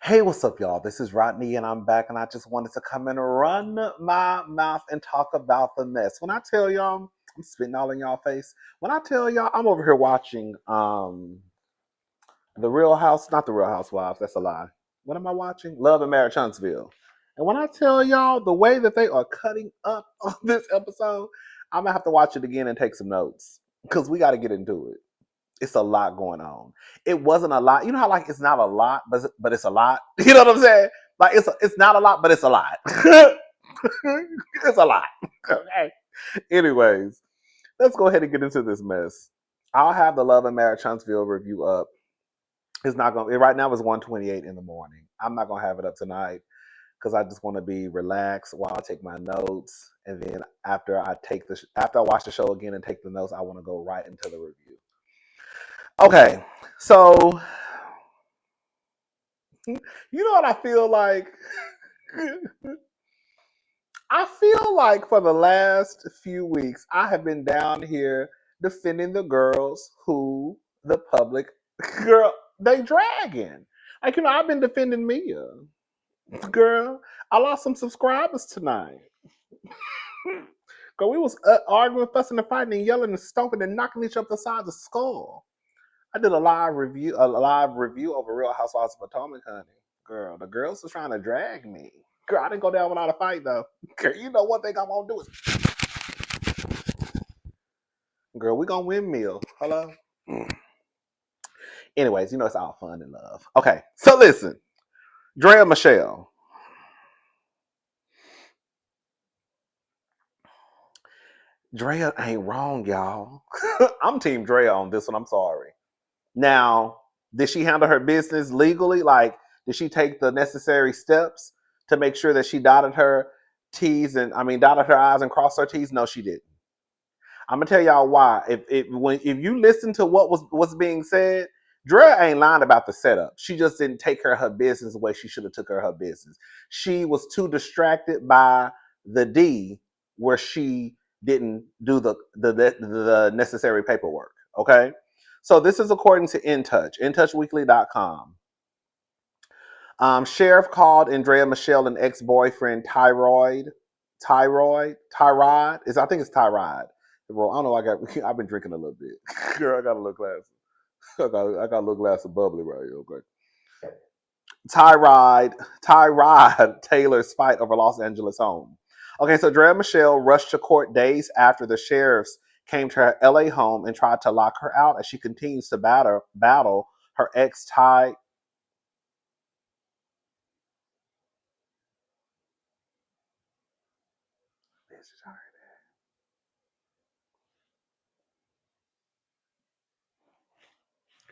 Hey, what's up, y'all? This is Rodney, and I'm back, and I just wanted to come and run my mouth and talk about the mess. When I tell y'all, I'm spitting all in y'all face. When I tell y'all, I'm over here watching the Real House, not the Real Housewives. That's a lie. What am I watching? Love and Marriage Huntsville. And when I tell y'all the way that they are cutting up on this episode, I'm gonna have to watch it again and take some notes because we got to get into it. It's a lot going on. It wasn't a lot. You know how like it's not a lot, but it's a lot. You know what I'm saying? Like it's not a lot, but it's a lot. It's a lot. Okay. Anyways, let's go ahead and get into this mess. I'll have the Love and Marriage Huntsville review up. It's not gonna. Right now it's 1:28 in the morning. I'm not gonna have it up tonight because I just want to be relaxed while I take my notes, and then after I watch the show again and take the notes, I want to go right into the review. Okay, so you know what I feel like? I feel like for the last few weeks, I have been down here defending the girls who the public girl they dragging. Like I've been defending Mia, girl. I lost some subscribers tonight. Girl, we was arguing, fussing, and fighting, and yelling, and stomping, and knocking each other sides of the skull. I did a live review over Real Housewives of Potomac, honey. Girl, the girls was trying to drag me. Girl, I didn't go down without a fight though. Girl, you know one thing I'm gonna do is, girl, we gonna windmill. Hello. Anyways, it's all fun and love. Okay, so listen, Draya Michele. Draya ain't wrong, y'all. I'm Team Draya on this one. I'm sorry. Now, did she handle her business legally? Like, did she take the necessary steps to make sure that she dotted her dotted her I's and crossed her T's? No, she didn't. I'm gonna tell y'all why. If you listen to what's being said, Drea ain't lying about the setup. She just didn't take her business the way she should have took her business. She was too distracted by the D where she didn't do the necessary paperwork. Okay, so this is according to InTouchWeekly.com. Sheriff called Andrea Michele and ex-boyfriend Tyrod. I think it's Tyrod. Bro, I don't know. I've been drinking a little bit. Girl, I got a little glass. I got a little glass of bubbly right here. Okay. Tyrod Taylor's fight over Los Angeles home. Okay, so Draya Michele rushed to court days after the sheriffs came to her LA home and tried to lock her out as she continues to battle her ex Ty.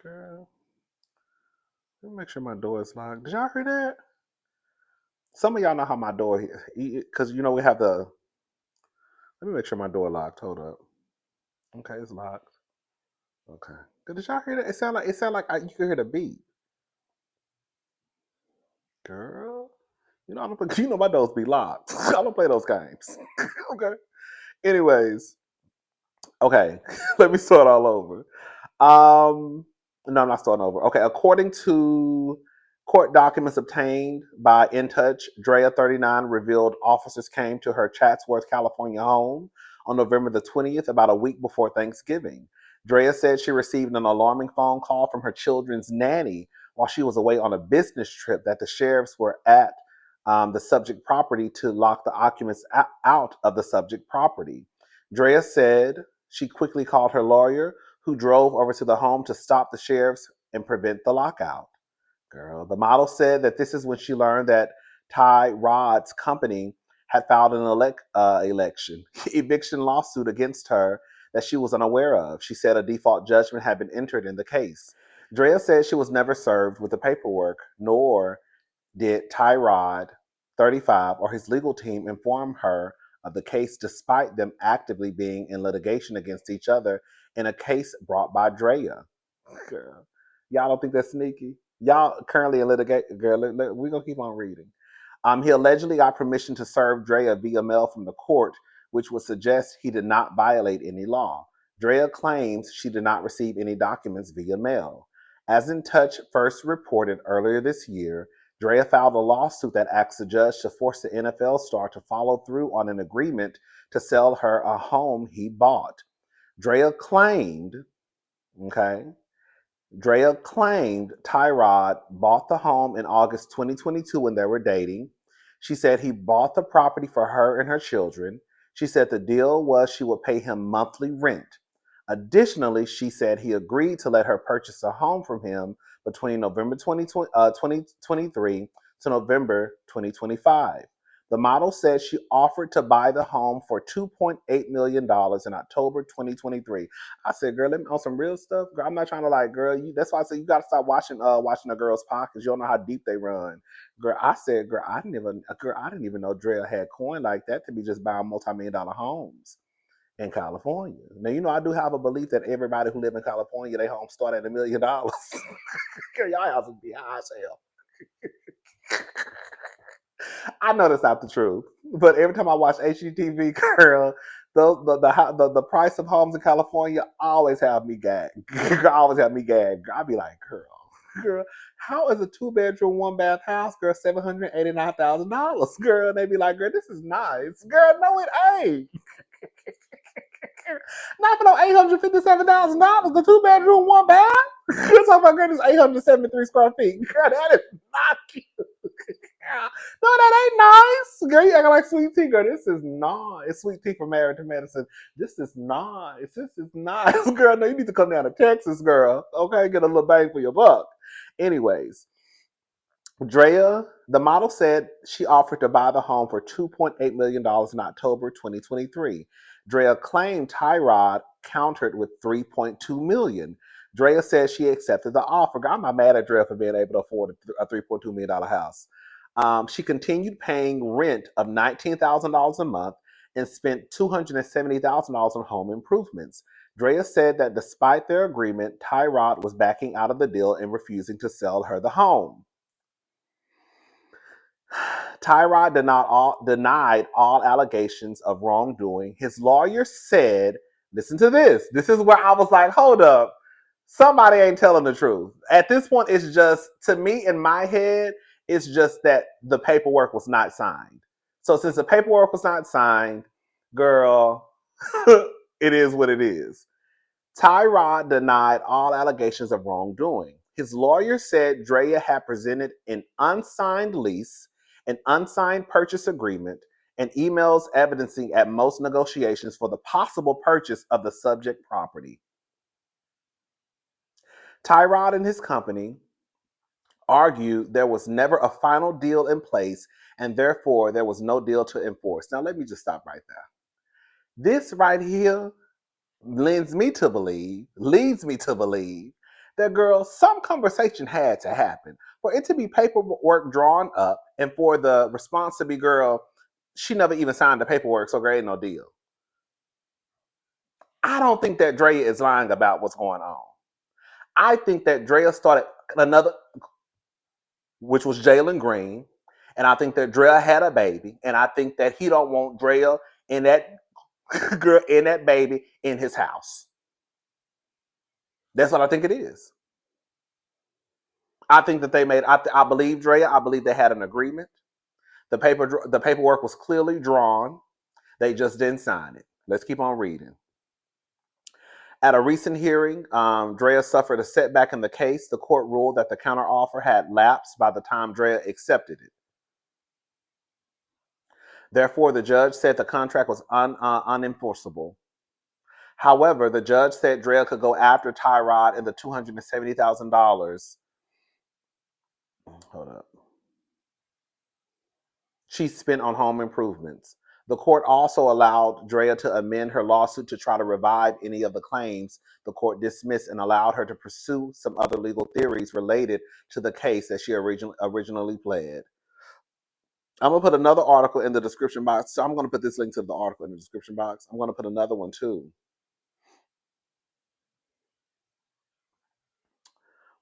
Girl, let me make sure my door is locked. Did y'all hear that? Some of y'all know how my door, because we have the. Let me make sure my door locked. Hold up. Okay, it's locked. Okay. Did y'all hear that? It sound like you could hear the beat. Girl, I don't play, my doors be locked. I don't play those games. Okay. Anyways, okay. Let me start all over. No, I'm not starting over. Okay, according to court documents obtained by InTouch, Draya 39 revealed officers came to her Chatsworth, California home on November the 20th, about a week before Thanksgiving. Draya said she received an alarming phone call from her children's nanny while she was away on a business trip that the sheriffs were at the subject property to lock the occupants out of the subject property. Draya said she quickly called her lawyer, who drove over to the home to stop the sheriffs and prevent the lockout. Girl, the model said that this is when she learned that Tyrod's company had filed an eviction lawsuit against her that she was unaware of. She said a default judgment had been entered in the case. Draya said she was never served with the paperwork, nor did Tyrod, 35, or his legal team inform her of the case, despite them actively being in litigation against each other in a case brought by Draya. Girl, y'all don't think that's sneaky? Y'all currently in litigation. Girl, we're going to keep on reading. He allegedly got permission to serve Draya via mail from the court, which would suggest he did not violate any law. Draya claims she did not receive any documents via mail. As InTouch first reported earlier this year, Draya filed a lawsuit that asks the judge to force the NFL star to follow through on an agreement to sell her a home he bought. Draya claimed, okay, Draya claimed Tyrod bought the home in August 2022 when they were dating. She said he bought the property for her and her children. She said the deal was she would pay him monthly rent. Additionally, she said he agreed to let her purchase a home from him between November 2023 to November 2025. The model said she offered to buy the home for $2.8 million in October 2023. I said, girl, let me on some real stuff. Girl, I'm not trying to like, girl, that's why I said you gotta stop watching a girl's pockets. You don't know how deep they run. Girl, I said, I didn't even know Drell had coin like that to be just buying multi-million-dollar homes in California. Now, you know, I do have a belief that everybody who live in California, their home start at $1 million. Girl, y'all have to be high as hell. I know that's not the truth, but every time I watch HGTV, girl, the price of homes in California always have me gagged. Always have me gagged. I'll be like, girl, how is a 2-bedroom, 1-bath house, girl, $789,000? Girl, and they be like, girl, this is nice. Girl, no, it ain't. Not for no $857,000. The 2-bedroom, 1-bath. You're talking about, girl, this 873 square feet. Girl, that is not cute. No, that ain't nice. Girl, you acting like sweet tea, girl. This is nice. Sweet tea from Married to Medicine. This is nice. This is nice. Girl, no, you need to come down to Texas, girl. Okay, get a little bang for your buck. Anyways, Draya, the model said she offered to buy the home for $2.8 million in October 2023. Draya claimed Tyrod countered with $3.2 million. Draya said she accepted the offer. I'm not mad at Draya for being able to afford a $3.2 million house. She continued paying rent of $19,000 a month and spent $270,000 on home improvements. Draya said that despite their agreement, Tyrod was backing out of the deal and refusing to sell her the home. Tyrod denied all allegations of wrongdoing. His lawyer said, listen to this. This is where I was like, hold up. Somebody ain't telling the truth. At this point, it's just, to me, in my head, it's just that the paperwork was not signed. So since the paperwork was not signed, girl, it is what it is. Tyrod denied all allegations of wrongdoing. His lawyer said Draya had presented an unsigned lease, an unsigned purchase agreement, and emails evidencing at most negotiations for the possible purchase of the subject property. Tyrod and his company argued there was never a final deal in place and therefore there was no deal to enforce. Now, let me just stop right there. This right here leads me to believe that, girl, some conversation had to happen for it to be paperwork drawn up and for the response to be, girl, she never even signed the paperwork, so there ain't no deal. I don't think that Draya is lying about what's going on. I think that Draya started another, which was Jalen Green, and I think that Draya had a baby, and I think that he don't want Draya and that girl and that baby in his house. That's what I think it is. I think that they made. I believe Draya. I believe they had an agreement. The paperwork was clearly drawn. They just didn't sign it. Let's keep on reading. At a recent hearing, Draya suffered a setback in the case. The court ruled that the counteroffer had lapsed by the time Draya accepted it. Therefore, the judge said the contract was unenforceable. However, the judge said Draya could go after Tyrod and the $270,000. Hold up. She spent on home improvements. The court also allowed Draya to amend her lawsuit to try to revive any of the claims the court dismissed and allowed her to pursue some other legal theories related to the case that she originally pled. I'm going to put another article in the description box. So I'm going to put this link to the article in the description box. I'm going to put another one too.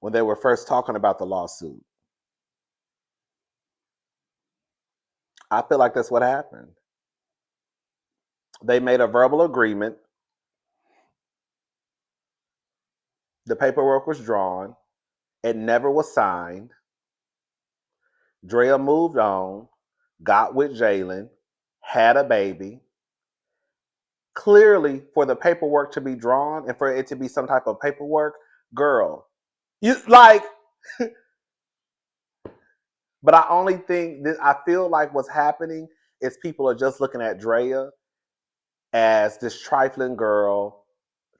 When they were first talking about the lawsuit, I feel like that's what happened. They made a verbal agreement. The paperwork was drawn. It never was signed. Draya moved on, got with Jalen, had a baby. Clearly, for the paperwork to be drawn and for it to be some type of paperwork, girl, you like. But I only think that I feel like what's happening is people are just looking at Draya as this trifling girl,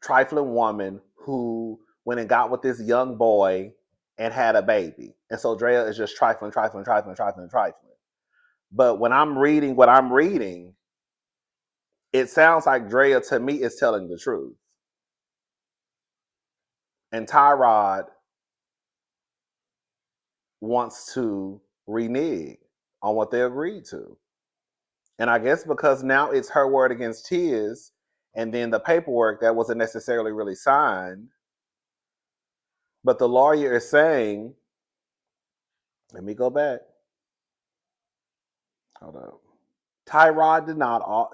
trifling woman who went and got with this young boy and had a baby. And so Draya is just trifling, trifling, trifling, trifling, trifling. But when I'm reading what I'm reading, it sounds like Draya to me is telling the truth. And Tyrod wants to renege on what they agreed to. And I guess because now it's her word against his, and then the paperwork that wasn't necessarily really signed, but the lawyer is saying, let me go back. Hold up. Tyrod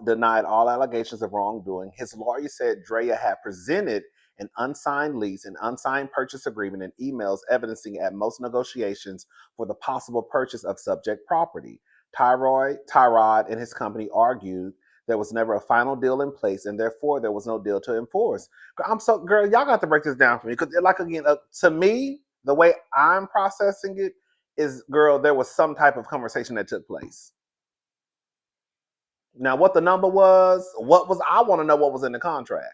denied all allegations of wrongdoing. His lawyer said Draya had presented an unsigned lease, an unsigned purchase agreement, and emails evidencing at most negotiations for the possible purchase of subject property. Tyrod and his company argued there was never a final deal in place, and therefore there was no deal to enforce. Girl, y'all got to break this down for me because, like, again, to me, the way I'm processing it is, girl, there was some type of conversation that took place. Now, what the number was, I want to know what was in the contract.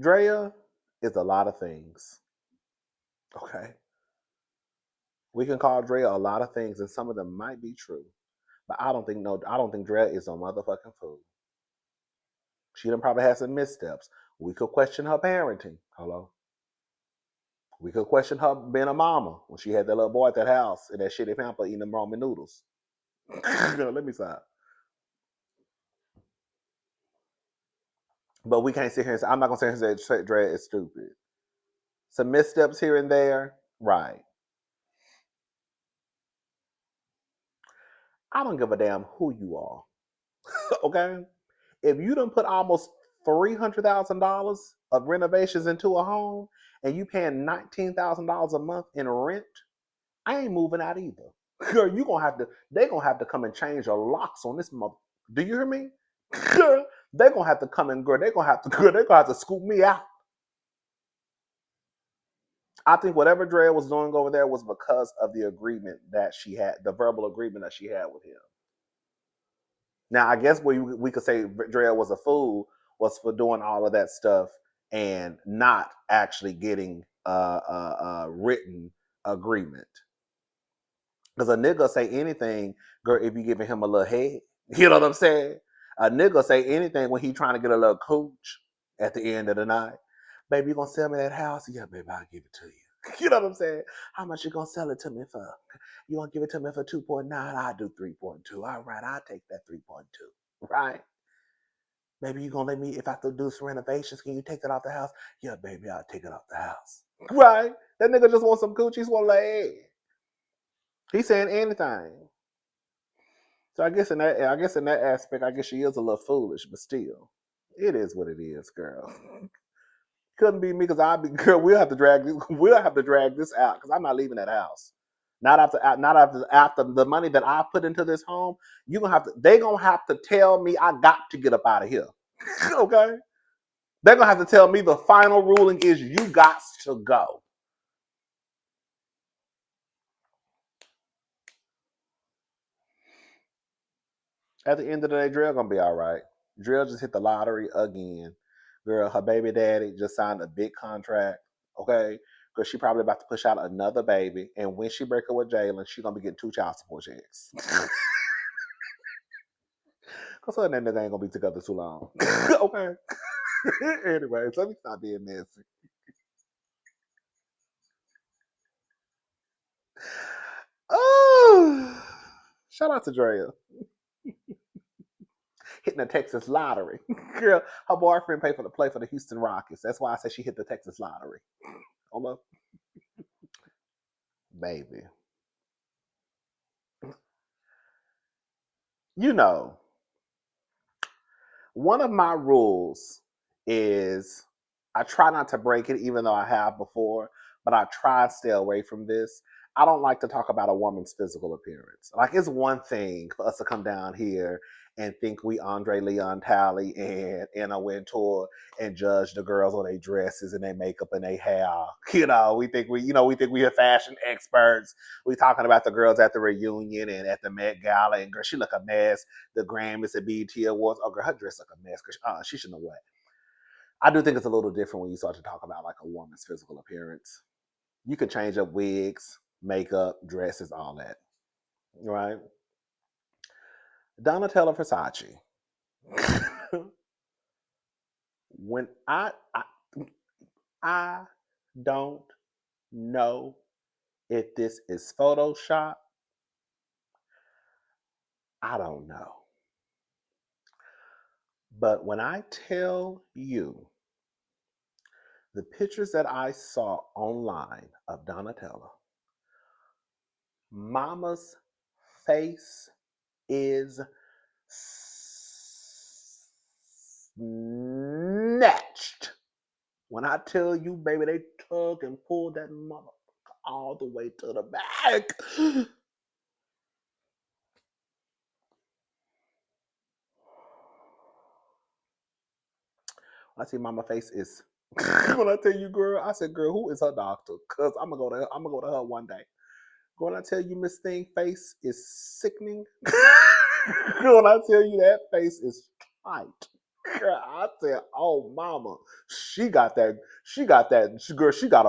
Draya is a lot of things. Okay. We can call Draya a lot of things, and some of them might be true. But I don't think Draya is a motherfucking fool. She done probably had some missteps. We could question her parenting. Hello. We could question her being a mama when she had that little boy at that house and that shitty pamper eating them ramen noodles. No, let me stop. But we can't sit here and say, I'm not going to sit here and say Draya is stupid. Some missteps here and there, right. I don't give a damn who you are. Okay? If you done put almost $300,000 of renovations into a home and you paying $19,000 a month in rent, I ain't moving out either. Girl, they gonna have to come and change your locks on this mother. Do you hear me? Girl, they gonna have to come and girl, they gonna have to scoop me out. I think whatever Draya was doing over there was because of the agreement that she had, the verbal agreement that she had with him. Now, I guess we could say Draya was a fool was for doing all of that stuff and not actually getting a written agreement. Because a nigga say anything, girl, if you giving him a little head. You know what I'm saying? A nigga say anything when he trying to get a little cooch at the end of the night. Baby, you gonna sell me that house? Yeah, baby, I'll give it to you. You know what I'm saying? How much you gonna sell it to me for? You gonna give it to me for 2.9? I'll do 3.2. All right, I'll take that 3.2. Right? Baby, you gonna let me, if I have to do some renovations, can you take that off the house? Yeah, baby, I'll take it off the house. Right? That nigga just want some coochie, want to lay. He's saying anything. So I guess in that aspect, I guess she is a little foolish, but still, it is what it is, girl. Couldn't be me because I'd be girl. We'll have to drag this. We'll have to drag this out because I'm not leaving that house. Not after the money that I put into this home. You gonna have to. They gonna have to tell me I got to get up out of here. Okay. They're gonna have to tell me the final ruling is you got to go. At the end of the day, Drill gonna be all right. Drill just hit the lottery again. Girl, her baby daddy just signed a big contract. Okay, because she probably about to push out another baby, and when she break up with Jalen, she gonna be getting 2 child support checks. Cause her and that nigga ain't gonna be together too long. Okay. Anyway, let me stop being messy. Oh, shout out to Drea. Hitting the Texas lottery. Girl, her boyfriend paid for the play for the Houston Rockets. That's why I said she hit the Texas lottery. Hold up. Baby. You know, one of my rules is I try not to break it, even though I have before. but I try to stay away from this. I don't like to talk about a woman's physical appearance. Like, it's one thing for us to come down here and think we Andre Leon Talley and Anna Wintour and judge the girls on their dresses and their makeup and their hair. We think we are fashion experts. We talking about the girls at the reunion and at the Met Gala, and girl, she look a mess. The Grammys and BET Awards. Oh, girl, her dress look a mess. She shouldn't have went. I do think it's a little different when you start to talk about like a woman's physical appearance. You can change up wigs, makeup, dresses, all that, right? Donatella Versace. when I don't know if this is Photoshop. I don't know. But when I tell you the pictures that I saw online of Donatella, Mama's face is snatched. When I tell you, baby, they tug and pull that motherfucker all the way to the back. I see Mama face is when I tell you, girl, I said, girl, who is her doctor? Cause I'm gonna go to her one day. When I tell you Miss Thing face is sickening. When I tell you that face is tight. Girl, I said, oh mama, girl, she got a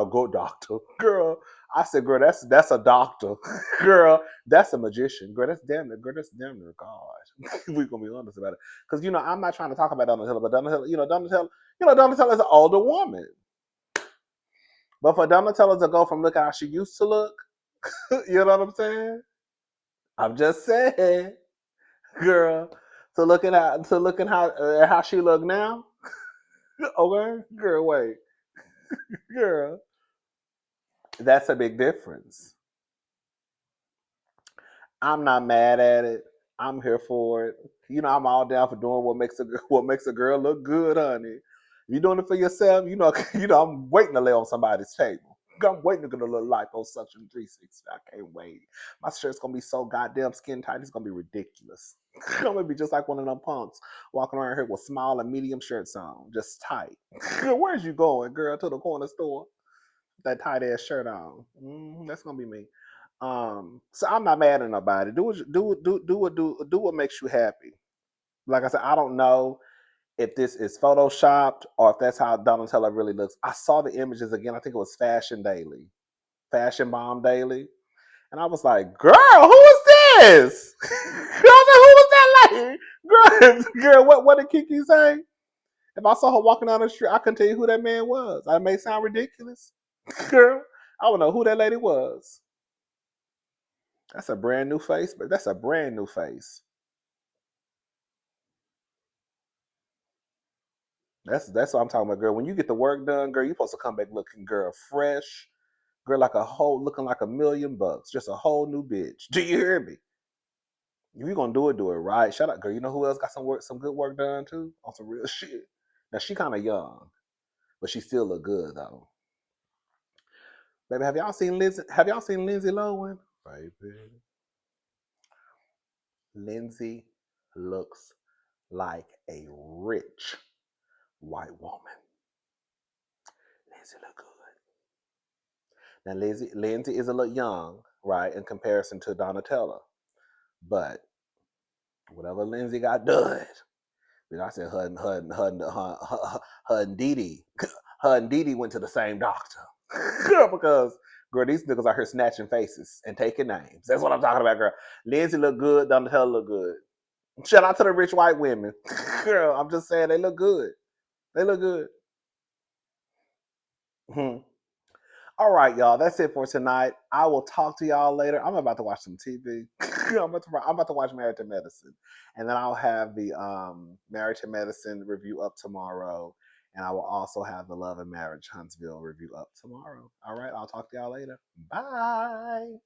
good doctor. Girl, I said, girl, that's a doctor. Girl, that's a magician. Girl, that's damn near God. We're gonna be honest about it. Because I'm not trying to talk about Donatella, but Donatella is an older woman. But for Donatella to go from looking how she used to look, you know what I'm saying? I'm just saying, girl, how she look now. Okay, girl, wait, girl, that's a big difference. I'm not mad at it. I'm here for it. I'm all down for doing what makes a girl look good, honey. If you're doing it for yourself, I'm waiting to lay on somebody's table. I'm waiting to get a little liposuction 360. I can't wait. My shirt's gonna be so goddamn skin tight. It's gonna be ridiculous. I'm gonna be just like one of them punks walking around here with small and medium shirts on, just tight. Where's you going, girl? To the corner store? That tight ass shirt on. That's gonna be me. So I'm not mad at nobody. Do what makes you happy. Like I said, I don't know if this is photoshopped or if that's how Donatella really looks. I saw the images again. I think it was Fashion Bomb Daily, and I was like, "Girl, who is this?" Girl, who was that lady? Girl, what did Kiki say? If I saw her walking down the street, I couldn't tell you who that man was. I may sound ridiculous, girl. I don't know who that lady was. That's a brand new face, but that's a brand new face. That's what I'm talking about, girl. When you get the work done, girl, you're supposed to come back looking, girl, fresh, girl, like a whole looking like $1,000,000, just a whole new bitch. Do you hear me? If you gonna do it right. Shout out, girl. You know who else got some good work done too on some real shit. Now she kind of young, but she still look good though. Baby, have y'all seen Lindsay? Have y'all seen Lindsay Lohan? Baby, Lindsay looks like a rich white woman. Lindsay look good. Now Lindsay is a little young, right, in comparison to Donatella. But whatever Lindsay got done, I said her and Dee Dee, her and Dee Dee went to the same doctor. Because girl, these niggas out here snatching faces and taking names. That's what I'm talking about, girl. Lindsay look good, Donatella look good. Shout out to the rich white women. Girl, I'm just saying they look good. They look good. Hmm. All right, y'all. That's it for tonight. I will talk to y'all later. I'm about to watch some TV. I'm about to watch Married to Medicine, and then I'll have the Married to Medicine review up tomorrow, and I will also have the Love and Marriage Huntsville review up tomorrow. All right. I'll talk to y'all later. Bye.